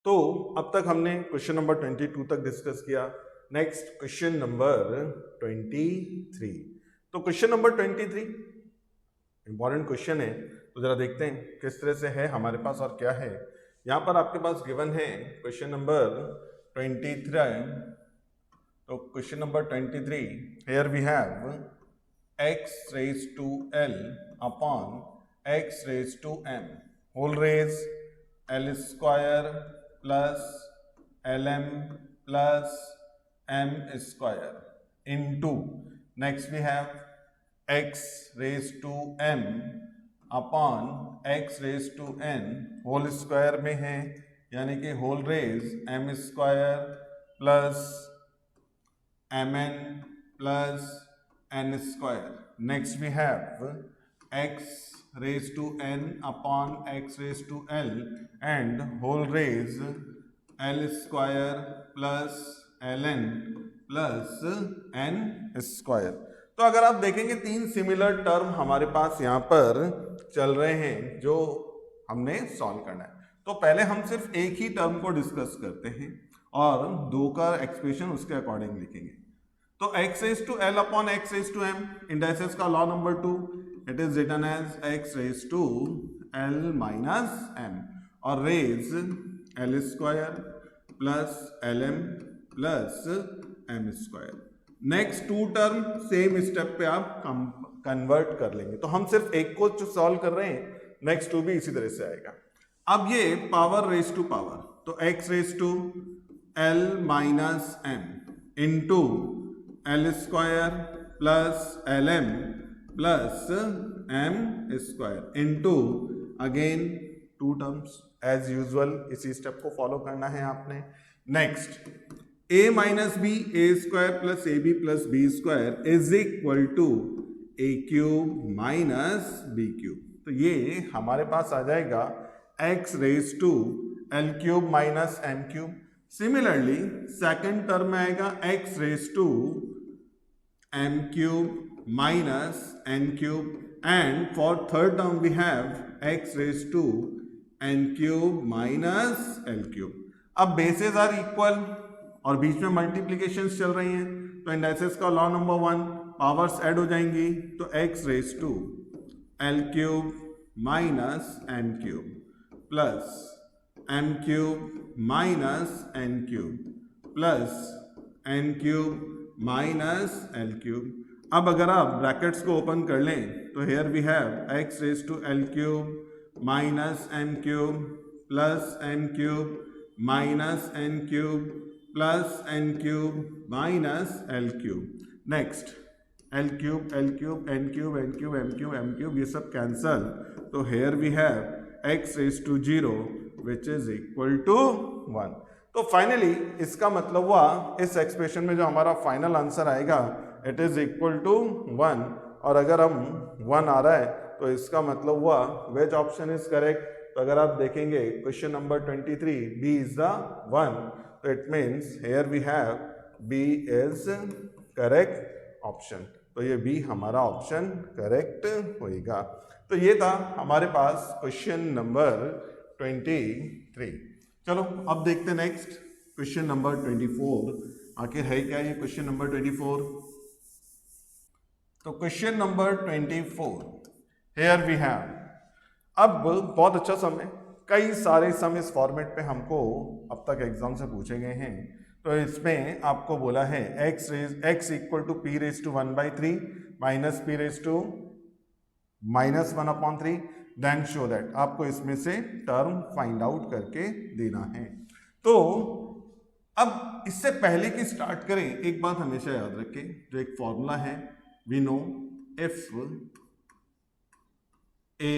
तो अब तक हमने क्वेश्चन नंबर 22 तक डिस्कस किया। Next question number 23। तो क्वेश्चन नंबर 23 इंपॉर्टेंट क्वेश्चन है, तो जरा देखते हैं किस तरह से है हमारे पास और क्या है। यहाँ पर आपके पास गिवन है क्वेश्चन नंबर 23। तो question number 23, here we have x raised to l upon x raised to m whole raise l square plus lm plus m square into, next we have x raised to m upon x raised to n whole square में है, यानी कि whole raise m square plus mn plus n square. Next we have x raised to n upon x raised to l and whole raise l square plus ln plus n square. तो अगर आप देखेंगे तीन similar term हमारे पास यहाँ पर चल रहे हैं जो हमने सॉल्व करना है। तो पहले हम सिर्फ एक ही टर्म को डिस्कस करते हैं और दो का एक्सप्रेशन उसके अकॉर्डिंग लिखेंगे। तो x raised to l upon x raised to m, indices का law number 2, it is written as x raised to l minus m और raise l square plus lm plus m square. Next two term same step पे आप convert कर लेंगे। तो हम सिर्फ एक को सॉल्व कर रहे हैं, नेक्स्ट टू भी इसी तरह से आएगा। अब ये पावर रेज टू पावर, तो x raise to l minus m into L square plus L M plus M square into again two terms as usual, इसी स्टेप को फॉलो करना है आपने। Next a minus B A square plus A B plus B square is equal to A cube minus B cube. तो ये हमारे पास आ जाएगा x raise to L cube minus M cube. Similarly second term में आएगा x raise to m cube minus n cube and for third term we have x raise to n cube minus l cube. अब bases are equal और बीच में multiplications चल रही हैं, तो इंडाइसेस का लॉ नंबर 1, पावर्स ऐड हो जाएंगी, तो x raise to l cube minus n cube plus m cube minus n cube plus n cube minus l cube. अब अगर आप ब्रैकेट्स को ओपन कर लें तो here we have x raise to l cube minus m cube plus n cube minus n cube plus n cube minus l cube. Next l cube n cube m cube m cube ये सब cancel, तो here we have x raise to 0 which is equal to 1। तो finally इसका मतलब हुआ इस expression में जो हमारा फाइनल आंसर आएगा इट इज इक्वल टू 1, और अगर हम 1 आ रहा है तो इसका मतलब हुआ विच ऑप्शन इज करेक्ट। तो अगर आप देखेंगे question number 23 B is the 1, तो it means here we have B is correct option. तो ये बी हमारा ऑप्शन करेक्ट होएगा। तो ये था हमारे पास क्वेश्चन नंबर 23। चलो अब देखते हैं नेक्स्ट क्वेश्चन नंबर 24, आखिर है क्या ये क्वेश्चन नंबर 24। तो question number 24 here we have, अब बहुत अच्छा सम है, कई सारे सम इस फॉर्मेट पे हमको अब तक एग्जाम से पूछे गए हैं। तो इसमें आपको बोला है x equal to P raise to 1/3 minus P raise to minus 1/3, then show that, आपको इसमें से टर्म फाइंड आउट करके देना है। तो अब इससे पहले कि स्टार्ट करें एक बात हमेशा याद रखें, जो एक फॉर्मूला है, we know if a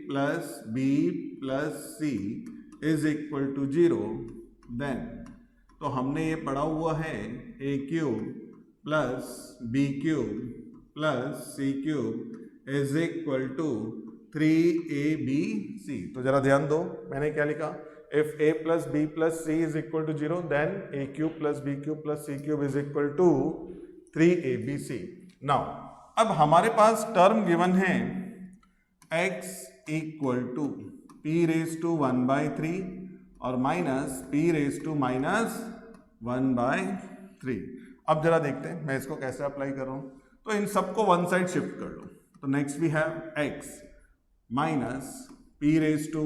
plus b plus c is equal to 0 then, तो हमने ये पढ़ा हुआ है a cube plus b cube plus c cube is equal to 3abc। तो जरा ध्यान दो मैंने क्या लिखा, if a plus b plus c is equal to 0 then a cube plus b cube plus c cube is equal to 3abc। Now अब हमारे पास टर्म गिवन है x equal to p raise to 1/3 और minus P raise to minus 1/3। अब जरा देखते हैं मैं इसको कैसे अप्लाई कर रहा हूँ। तो इन सबको वन साइड शिफ्ट कर लो। तो next we have x minus P raise to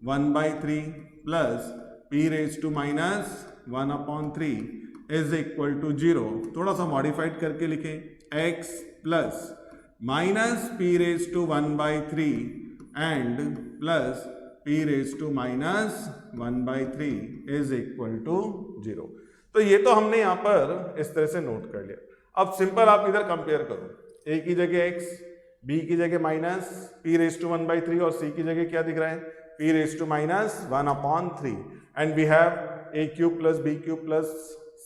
1/3 plus p raise to minus 1/3 is equal to 0। थोड़ा सा मॉडिफाइड करके लिखें x plus minus P raise to 1/3 and plus p raise to minus 1/3 is equal to 0। तो ये तो हमने यहाँ पर इस तरह से नोट कर लिया। अब सिंपल आप इधर कंपेयर करो, a की जगह x, b की जगह माइनस पी रेज टू 1/3 और c की जगह क्या दिख रहा है p raise to minus 1/3 and we have a cube plus b cube plus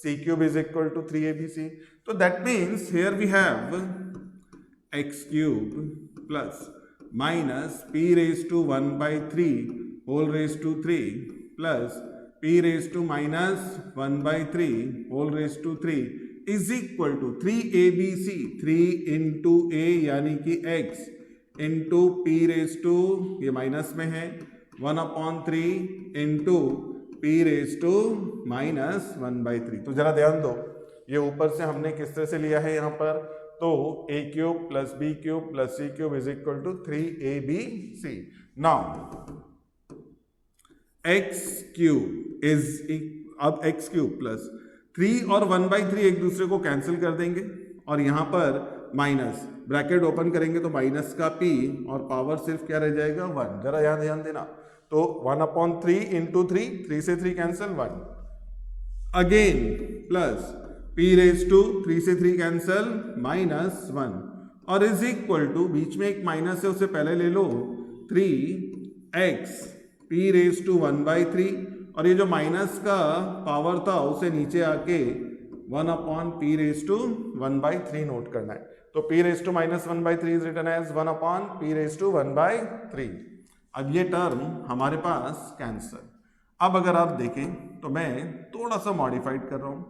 c cube is equal to 3abc। तो that means here we have x cube plus minus P raise to 1/3 whole raise to 3 plus p raise to minus 1/3 whole raise to 3 is equal to 3abc, 3 into a यानी कि x into p raise to ये minus में है 1/3 into p raise to minus 1/3। तो जरा ध्यान दो, ये ऊपर से हमने किस तरह से लिया है यहाँ पर, तो a cube plus b cube plus c cube is equal to 3abc। Now x cube is अब x क्यूब प्लस 3 और 1/3 एक दूसरे को कैंसिल कर देंगे और यहाँ पर माइनस ब्रैकेट ओपन करेंगे तो माइनस का p और पावर सिर्फ क्या रह जाएगा 1। जरा यहाँ ध्यान देना, तो 1/3 इंटू 3 से 3 cancel 1 again plus p raise to 3 से 3 कैंसिल माइनस 1 और इज इक्वल टू बीच में एक माइनस है उसे पहले ले लो 3x p रेज टू 1/3 और ये जो माइनस का पावर था उसे नीचे आके 1/p रेज टू 1/3 नोट करना है। तो p raise to minus 1/3 is written as 1/p raise to 1/3। अब ये टर्म हमारे पास कैंसल। अब अगर आप देखें तो मैं थोड़ा सा मॉडिफाइड कर रहा हूँ,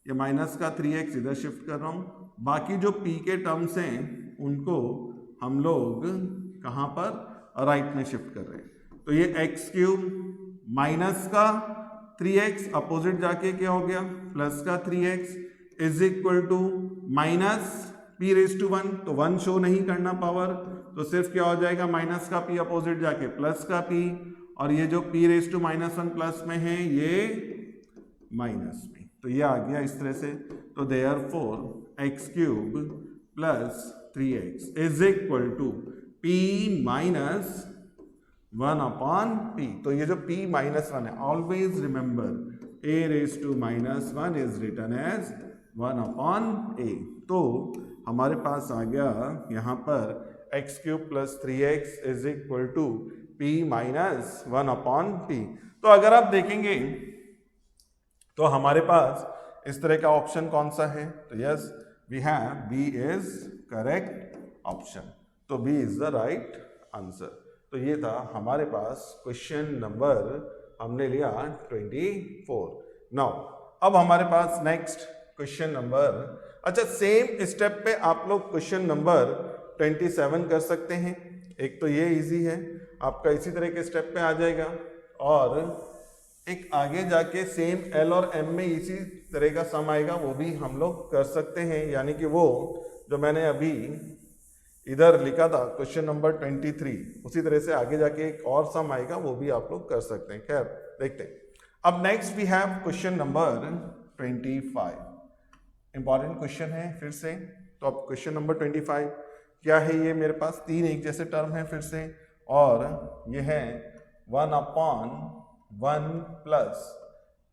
ये माइनस का 3x इधर शिफ्ट कर रहा हूँ, बाकी जो p के टर्म्स हैं उनको हम लोग कहाँ पर राइट में शिफ्ट कर रहे हैं। तो ये x क्यूब माइनस का 3x अपोजिट जाके क्या हो गया प्लस का 3x is equal to minus p raise to 1, तो 1 शो नहीं करना पावर, तो सिर्फ क्या हो जाएगा माइनस का p अपोजिट जाके प्लस का p और ये जो p raise to minus 1 plus में है ये माइनस में, तो ये आ गया इस तरह से। तो therefore x cube plus 3x is equal to p minus 1/p। तो ये जो p माइनस 1 है, always remember a raise to minus 1 is written as 1/a। तो हमारे पास आ गया यहाँ पर x cube plus 3x is equal to p minus 1/p। तो अगर आप देखेंगे तो हमारे पास इस तरह का ऑप्शन कौन सा है, तो yes we have b is correct option, तो b is the right answer. तो ये था हमारे पास क्वेश्चन नंबर हमने लिया 24। नाउ अब हमारे पास नेक्स्ट क्वेश्चन नंबर, अच्छा सेम स्टेप पे आप लोग क्वेश्चन नंबर 27 कर सकते हैं। एक तो ये इजी है, आपका इसी तरह के स्टेप पे आ जाएगा और एक आगे जाके सेम L और M में इसी तरह का सम आएगा, वो भी हम लोग कर सकते हैं। यानी कि वो जो मैंने अभी इधर लिखा था क्वेश्चन नंबर 23, उसी तरह से आगे जाके एक और सम आएगा, वो भी आप लोग कर सकते हैं। खैर देखते हैं। अब next we have question number 25, important question है फिर से। तो अब क्वेश्चन नंबर 25 क्या है, ये मेरे पास 3 एक जैसे टर्म है फिर से, और ये है 1/1 plus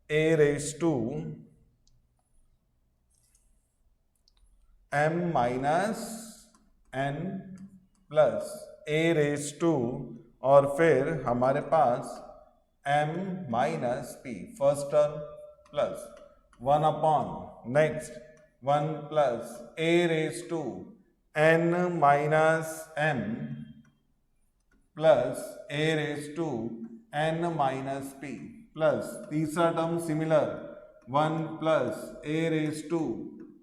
a raise to m minus n plus a raise to और फिर हमारे पास m minus p first term plus 1/, next 1 plus a raise to n minus m plus a raise to n minus p plus तीसरा term similar 1 plus a raise to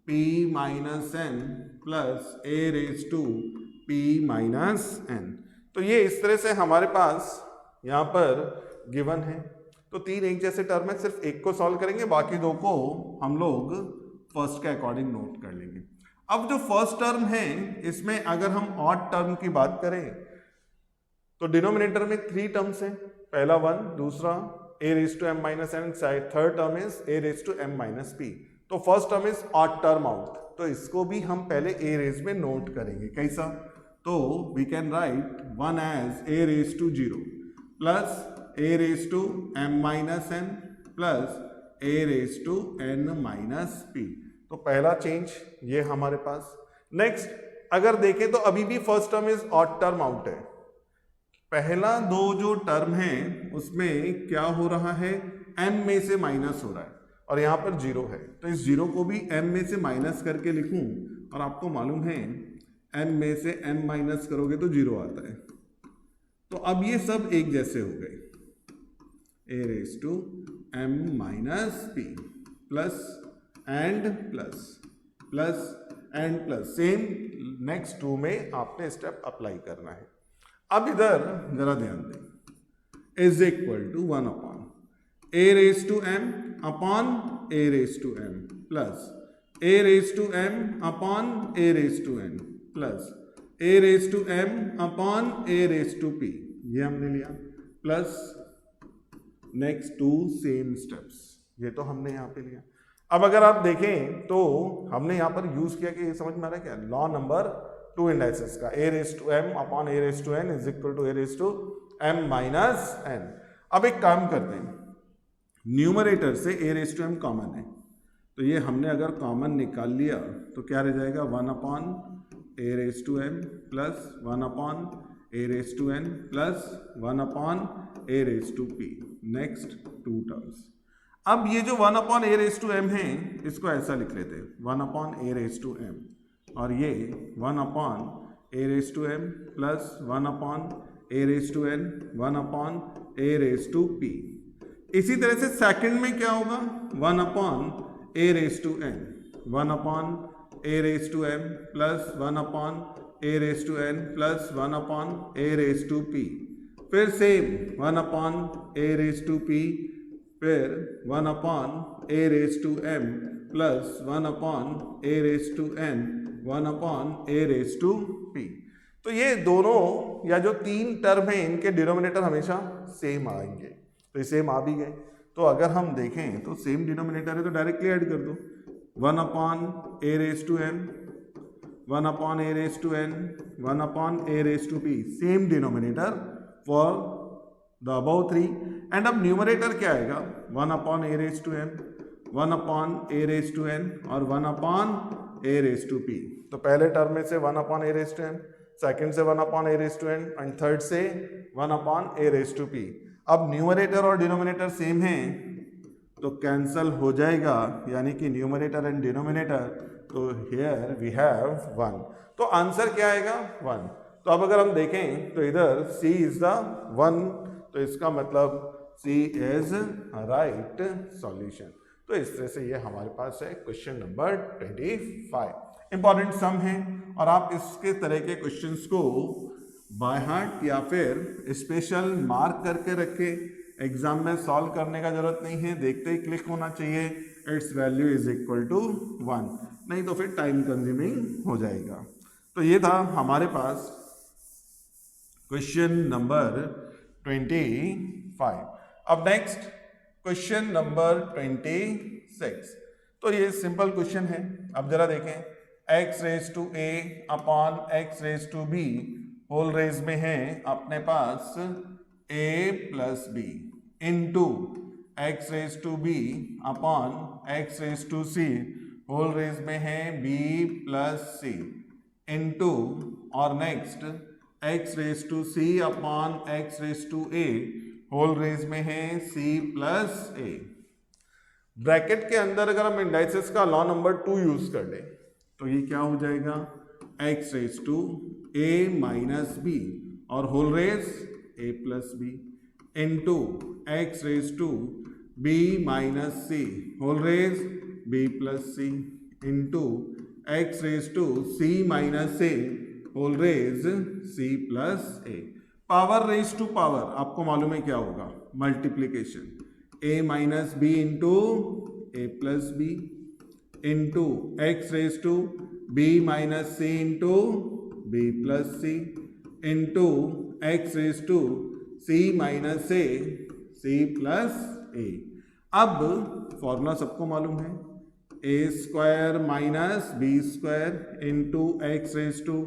p minus n plus a raise to p minus n। तो ये इस तरह से हमारे पास यहाँ पर given है। तो 3 एक जैसे टर्म है, सिर्फ एक को सॉल्व करेंगे, बाकी 2 को हम लोग फर्स्ट के अकॉर्डिंग नोट कर लेंगे। अब जो फर्स्ट टर्म है इसमें अगर हम ऑड टर्म की बात करें तो डिनोमिनेटर में 3 टर्म्स हैं, पहला 1, दूसरा a raised to m minus n, third term is a raised to m minus p। तो first term is odd term out, तो इसको भी हम पहले a raised में नोट करेंगे। कैसा? तो we can write 1 as a raised to 0 plus a raised to m minus n plus a raised to n minus p। तो पहला चेंज ये हमारे पास। नेक्स्ट अगर देखें तो अभी भी first term is odd term out है, पहला 2 जो टर्म है उसमें क्या हो रहा है, m में से माइनस हो रहा है और यहाँ पर 0 है, तो इस 0 को भी m में से माइनस करके लिखूं, और आपको मालूम है m में से m माइनस करोगे तो 0 आता है। तो अब ये सब एक जैसे हो गए, a raised to m minus p plus and plus same next 2 में आपने स्टेप अप्लाई करना है। अब इधर जरा ध्यान दें, is equal to 1 upon a raised to m upon a raised to m plus a raised to m upon a raised to n plus a raised to m upon a raised to p, ये हमने लिया, plus next 2 same steps, ये तो हमने यहाँ पे लिया। अब अगर आप देखें तो हमने यहाँ पर यूज किया कि समझ में आ रहा है क्या, लॉ नंबर 2 इंडाइसेस का, a raised to m upon a raised to n is equal to a raised to m minus n। अब एक काम करते हैं, न्यूमरेटर से a raised to m common है, तो ये हमने अगर कॉमन निकाल लिया तो क्या रह जाएगा, 1 upon a raised to m plus 1 upon a raised to n plus 1 upon a raised to p, next 2 terms. अब ये जो 1 upon a raised to m है इसको ऐसा लिख लेते हैं, 1 upon a raised to m, और ये 1 upon a raised to m plus 1 upon a raised to n 1 upon a raised to p। इसी तरह से सेकंड में क्या होगा, 1 upon a raised to n 1 upon a raised to m plus 1 upon a raised to n plus 1 upon a raised to p, फिर same 1 upon a raised to p, फिर 1 upon a raised to m plus 1 upon a raised to n 1 upon a raised to p। तो ये दोनों या जो 3 term हैं इनके denominator हमेशा सेम आएंगे, तो ये सेम आ भी गए। तो अगर हम देखें तो सेम डिनोमिनेटर है तो डायरेक्टली ऐड कर दो, 1 upon a raised to m 1 upon a raised to n 1 upon a raised to p, same denominator for the above 3। And अब न्यूमरेटर क्या आएगा, 1 upon a raised to m 1 upon a raised to n और 1 upon a raised to p। तो पहले term में से 1 upon a raised to m, second से 1 upon a raised to n and third से 1 upon a raised to p। अब numerator और denominator same है तो कैंसल हो जाएगा, यानी कि न्यूमरेटर एंड डिनोमिनेटर, तो हियर वी हैव 1। तो आंसर क्या आएगा, 1। तो अब अगर हम देखें तो इधर C इज द 1, तो इसका मतलब C इज राइट सॉल्यूशन। तो इस तरह से ये हमारे पास है क्वेश्चन नंबर 25। इंपॉर्टेंट सम है और आप इसके तरह के क्वेश्चंस को बाय हार्ट या फिर स्पेशल मार्क करके रखें, एग्जाम में सॉल्व करने का जरूरत नहीं है, देखते ही क्लिक होना चाहिए its value is equal to 1, नहीं तो फिर टाइम कंज्यूमिंग हो जाएगा। तो ये था हमारे पास क्वेश्चन नंबर 25। अब नेक्स्ट क्वेश्चन नंबर 26। तो ये सिंपल क्वेश्चन है। अब जरा देखें, x raise to a upon x raise to b whole raise में है अपने पास a plus b into x raise to b upon x raise to c whole raise में है b प्लस c इंटू और next x raise to c upon x raise to a whole raise में है c plus a। Bracket के अंदर अगर हम indices का लॉ नंबर 2 यूज कर लें तो ये क्या हो जाएगा, x raise to a minus b और whole raise a plus b into x raise to b minus c whole raise b plus c into x raise to c minus a whole raise c plus a। Power raise to power आपको मालूम है क्या होगा, multiplication. a minus b into a plus b into x raise to b minus c into b plus c into x raise to C minus A C plus A. अब formula सबको मालूम है, A square minus B square into x raise to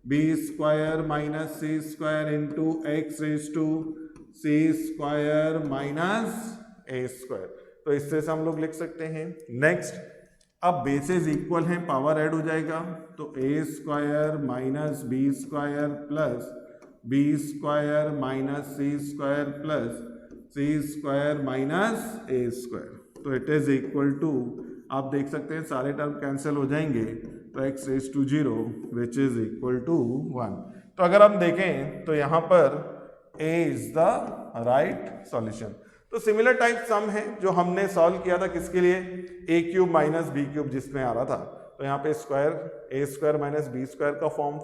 B square minus C square into x raise to C square minus A square. तो इससे से हम लोग लिख सकते हैं। नेक्स्ट, अब बेसेस इक्वल हैं, पावर ऐड हो जाएगा, तो A square minus B square plus B square minus C square plus C square minus A square. तो इट इज इक्वल टू, आप देख सकते हैं सारे टर्म कैंसिल हो जाएंगे, तो x raise to 0 which is equal to 1। तो अगर हम देखें तो यहाँ पर a is the right solution. तो सिमिलर टाइप सम है जो हमने सॉल्व किया था किसके लिए, a cube minus B cube जिसमें आ रहा था। तो यहाँ पे square a square minus B square का फॉर्म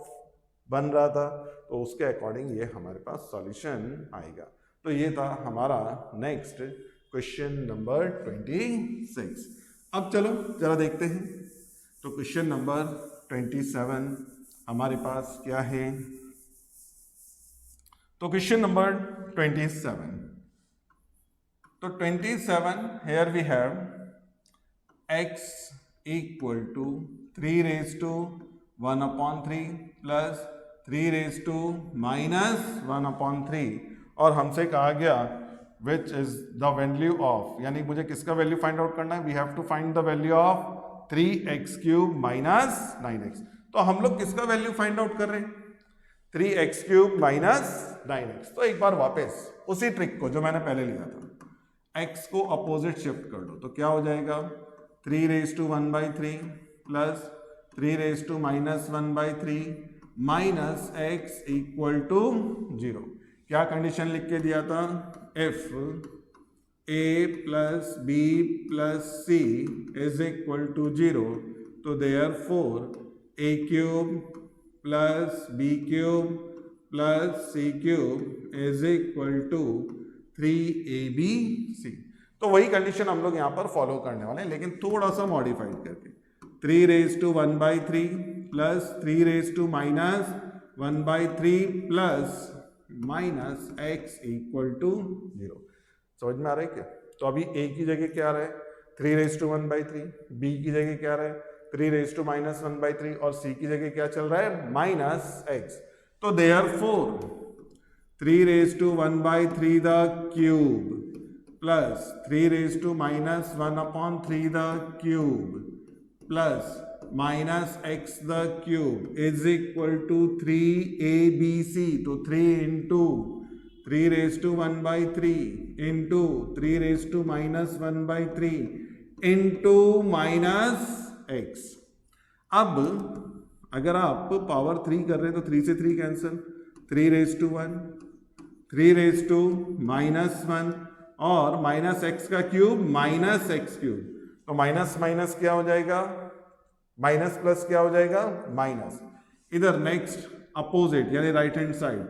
बन रहा था, तो उसके अकॉर्डिंग ये हमारे पास सॉल्यूशन आएगा। तो ये था हमारा नेक्स्ट क्वेश्चन नंबर 26। अब चलो जरा देखते हैं, तो क्वेश्चन नंबर 27 हमारे पास क्या है। तो क्वेश्चन नंबर 27, तो 27 here we have x equal to 3 raised to 1 upon 3 plus 3 raised to minus 1 upon 3, और हमसे कहा गया which is the value of, यानी मुझे किसका वैल्यू फाइंड आउट करना है, we have to find the value of 3x cube minus 9x। तो हम लोग किसका वैल्यू फाइंड आउट कर रहे हैं, 3x cube minus 9x। तो एक बार वापस उसी ट्रिक को जो मैंने पहले लिया था, x को अपोजिट शिफ्ट कर दो, तो क्या हो जाएगा 3 raise to 1 by 3 plus 3 raise to minus 1 by 3 minus x equal to 0। क्या कंडीशन लिख के दिया था, if a plus b plus c is equal to 0, तो therefore a cube plus b cube plus c cube is equal to 3abc। तो वही condition हम लोग यहाँ पर फॉलो करने वाले हैं, लेकिन थोड़ा सा मॉडिफाइड करके 3 raise to 1 by 3 plus 3 raise to minus 1 by 3 plus minus x equal to 0। समझ में आ रहा है क्या। तो अभी a की जगह क्या आ रहा है 3 रेज टू 1 बाई 3, b की जगह क्या आ रहा है 3 रेज टू माइनस 1 बाई 3, और c की जगह क्या चल रहा है माइनस एक्स। तो therefore 3 raised to 1 by 3 the cube plus 3 raised to minus 1 upon 3 the cube plus minus x the cube is equal to 3abc। तो 3 into 3 raised to 1 by 3 into 3 raised to minus 1 by 3 into minus x। अब अगर आप power 3 कर रहे हैं तो 3 से 3 cancel, 3 raise to 1, 3 raise to minus 1 और माइनस एक्स का क्यूब माइनस एक्स क्यूब। तो माइनस माइनस क्या हो जाएगा, माइनस प्लस क्या हो जाएगा माइनस। इधर नेक्स्ट अपोजिट यानी right hand side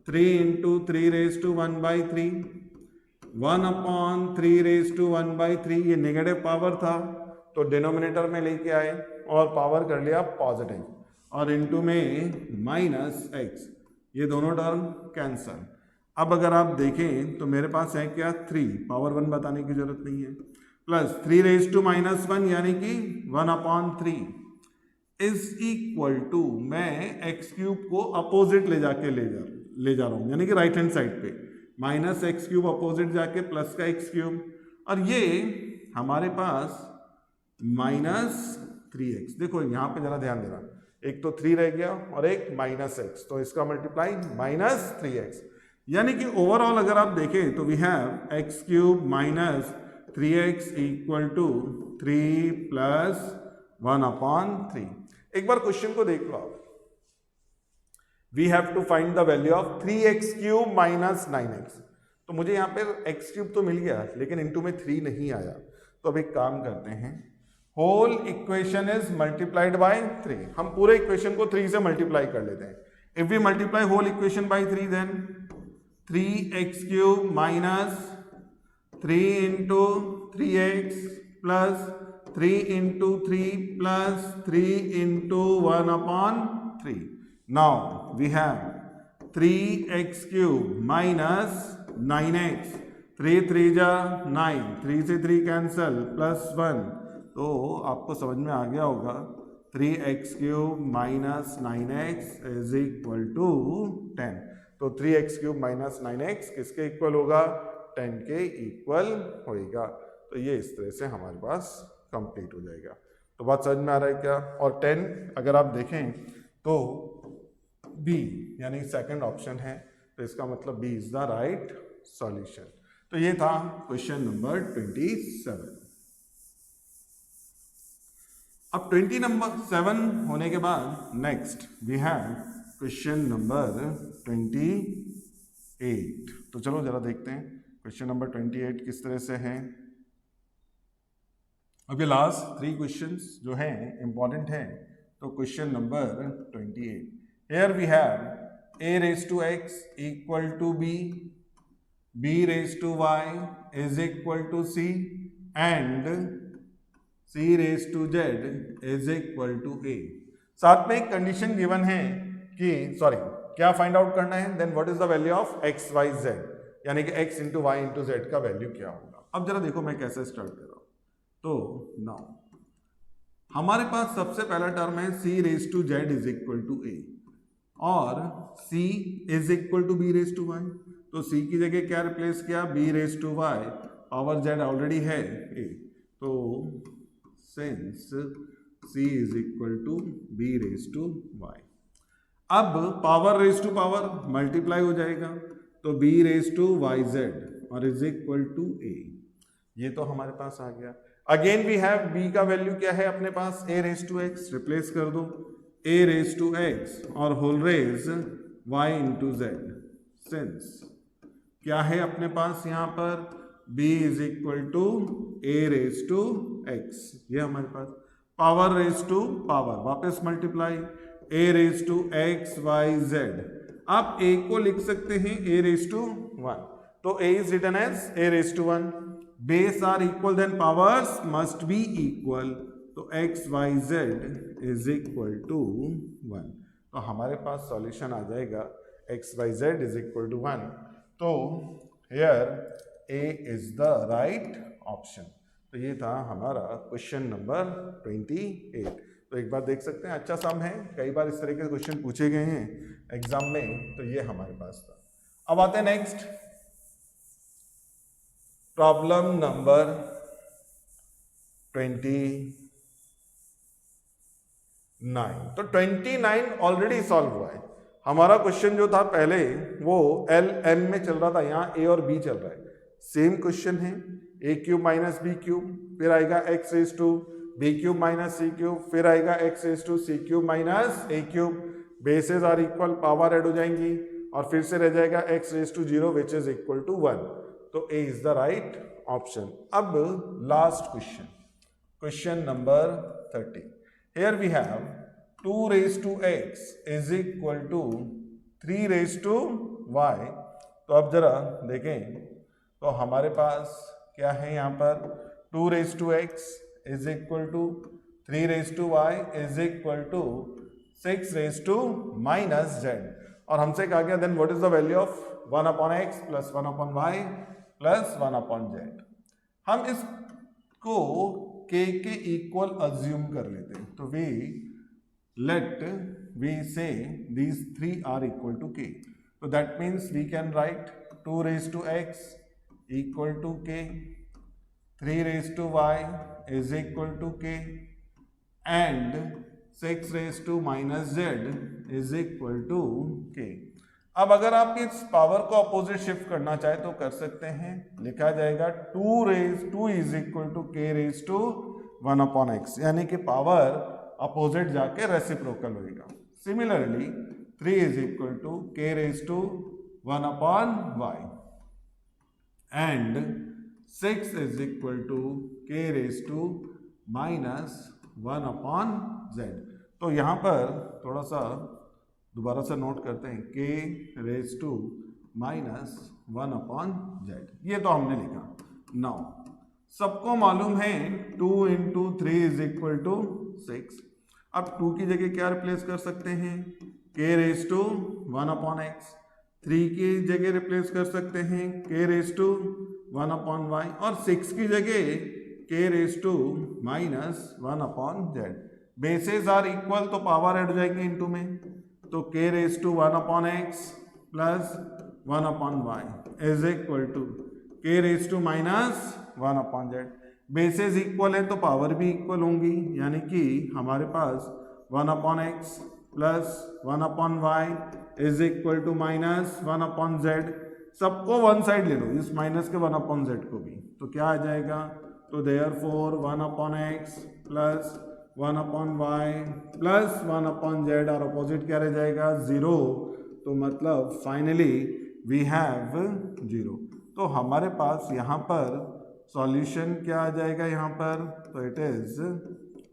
3 into 3 raise to 1 by 3, 1 upon 3 raise to 1 by 3, ये नेगेटिव पावर था तो डिनोमिनेटर में लेके आए और पावर कर लिया पॉजिटिव, और इनटू में माइनस एक्स, ये दोनों टर्म कैंसल। अब अगर आप देखें तो मेरे पास है क्या 3, पावर 1 बताने की जरूरत नहीं है, प्लस 3 रेज टू माइनस 1 यानी कि 1 अपॉन 3 इज इक्वल टू, मैं एक्स क्यूब को अपोजिट ले जा रहा हूँ यानी कि राइट हैंड साइड पे, माइनस एक्स क्यूब अपोजिट जाके प्लस का एक्स क्यूब, और ये हमारे पास माइनस 3x। देखो यहाँ पे जरा ध्यान देना, एक तो 3 रह गया और एक माइनस एक्स, तो इसका मल्टीप्लाई माइनस 3x, यानी कि ओवरऑल अगर आप देखें तो we have x cube minus 3x equal to 3 plus 1 upon 3। एक बार क्वेश्चन को देख लो आप, we have to find the value of 3x cube minus 9x। तो मुझे यहाँ पे एक्स क्यूब तो मिल गया लेकिन इनटू में 3 नहीं आया, तो अब एक काम करते हैं, whole equation is multiplied by 3। हम पूरे इक्वेशन को 3 से मल्टीप्लाई कर लेते हैं। If we multiply whole equation by 3 then 3x cube minus 3 into 3x plus 3 into 3 plus 3 into 1/3. Now we have 3x cube minus 9x. 3 3 जा 9, 3 से 3 कैंसल प्लस 1. तो आपको समझ में आ गया होगा 3x cube minus 9x is equal to 10. तो 3x cube minus 9x किसके इक्वल होगा? 10 के इक्वल होएगा. तो ये इस तरह से हमारे पास कंप्लीट हो जाएगा. तो बात समझ में आ रहा है क्या? और 10 अगर आप देखें तो बी यानी सेकंड ऑप्शन है, तो इसका मतलब b is the right solution. तो ये था क्वेश्चन नंबर 27. अब 27 होने के बाद next we have question number 28. तो चलो जरा देखते हैं क्वेश्चन नंबर 28 किस तरह से है. अब ये लास्ट 3 क्वेश्चंस जो हैं इंपॉर्टेंट हैं. तो question number 28, here we have a raised to x equal to b, b raised to y is equal to c and c raised to z is equal to a. साथ में एक condition given है कि क्या find out करना है? Then what is the value of x y z, यानी कि x into y into z का वैल्यू क्या होगा. अब जरा देखो मैं कैसे स्टार्ट कर रहा हूं. तो नाउ हमारे पास सबसे पहला टर्म है c raise to z is equal to a और c is equal to b raise to y. तो c की जगह क्या रिप्लेस किया? b raise to y, power z already है a. तो since c is equal to b raise to y, अब power raise to power multiply हो जाएगा. तो b raise to y z और इज इक्वल टू a. ये तो हमारे पास आ गया. अगेन वी हैव b का वैल्यू क्या है अपने पास? a raise to x. Replace कर दो a रेज टू x और whole raise y into z. Since क्या है अपने पास यहाँ पर? b is equal to a raise to x. ये हमारे पास पावर रेज टू पावर वापस multiply a raise to x y z. आप a को लिख सकते हैं a रेज टू 1. तो a is written as a raise to 1. Base are equal then powers must be equal. तो x y z is equal to 1. तो हमारे पास solution आ जाएगा x y z is equal to 1. तो here a is the right option. तो ये था हमारा question number 28. तो एक बार देख सकते हैं अच्छा सम है, कई बार इस तरह के क्वेश्चन पूछे गए हैं एग्जाम में. तो ये हमारे पास था. अब आते हैं नेक्स्ट प्रॉब्लम नंबर 29. तो 29 ऑलरेडी सॉल्व हुआ है. हमारा क्वेश्चन जो था पहले वो एल एम में चल रहा था, यहाँ ए और बी चल रहा है. सेम क्वेश्चन है, a cube minus B cube, फिर आएगा x raise to b cube minus c cube, फिर आएगा x raise to c cube minus a cube. Bases are equal, power add हो जाएंगी और फिर से रह जाएगा x raise to 0 which is equal to 1. तो a is the right option. अब last question, question number 30. Here we have 2 raise to x is equal to 3 raise to y. तो अब जरा देखें तो हमारे पास क्या है यहाँ पर? 2 raise to x is equal to 3 raise to y is equal to 6 raise to minus z. और हमसे कहा गया then what is the value of 1 upon x plus 1 upon y plus 1 upon z. हम इसको k के equal assume कर लेते हैं. तो we say these three are equal to k. So that means we can write 2 raised to x equal to k, 3 raised to y is equal to k and 6 raised to minus z is equal to k. अब अगर आप इस power को opposite shift करना चाहे तो कर सकते हैं. लिखा जाएगा 2 is equal to k raised to 1 upon x, यानी कि पावर अपोजिट जाके रेसिप्रोकल होगा. Similarly 3 is equal to k raise to 1 upon y and 6 is equal to k raise to minus 1 upon z. तो यहाँ पर थोड़ा सा दोबारा से नोट करते हैं, k raise to minus 1 upon z. ये तो हमने लिखा. नाउ सबको मालूम है 2 इंटू 3 इज इक्वल टू 6। अब 2 की जगह क्या रिप्लेस कर सकते हैं, k raise to 1 upon x. 3 की जगह रिप्लेस कर सकते हैं k raise to 1 upon y, और 6 की जगह k raise to minus 1 upon z. Bases are equal तो पावर ऐड हो जाएंगे इनटू में, तो k raise to 1 upon x plus 1 upon y is equal to k raise to minus 1 upon z. Bases equal है तो power भी equal होंगी, यानी कि हमारे पास 1 upon x plus 1 upon y is equal to minus 1 upon z. सबको one side ले लो, इस माइनस के 1 अपॉन जेड को भी, तो क्या आ जाएगा, तो therefore 1 upon x plus 1 upon y plus 1 upon z, और अपोजिट क्या रह जाएगा, 0। तो मतलब फाइनली वी हैव 0। तो हमारे पास यहाँ पर सॉल्यूशन क्या आ जाएगा यहाँ पर, तो इट इज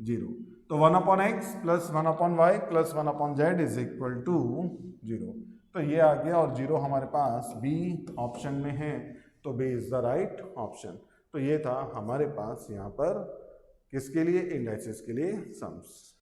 0। तो 1 upon x plus 1 upon y plus 1 upon z is equal to 0। तो ये आ गया, और 0 हमारे पास बी ऑप्शन में है, तो b is the right option. तो ये था हमारे पास यहाँ पर किसके लिए, इंडाइसेस के लिए सम्स।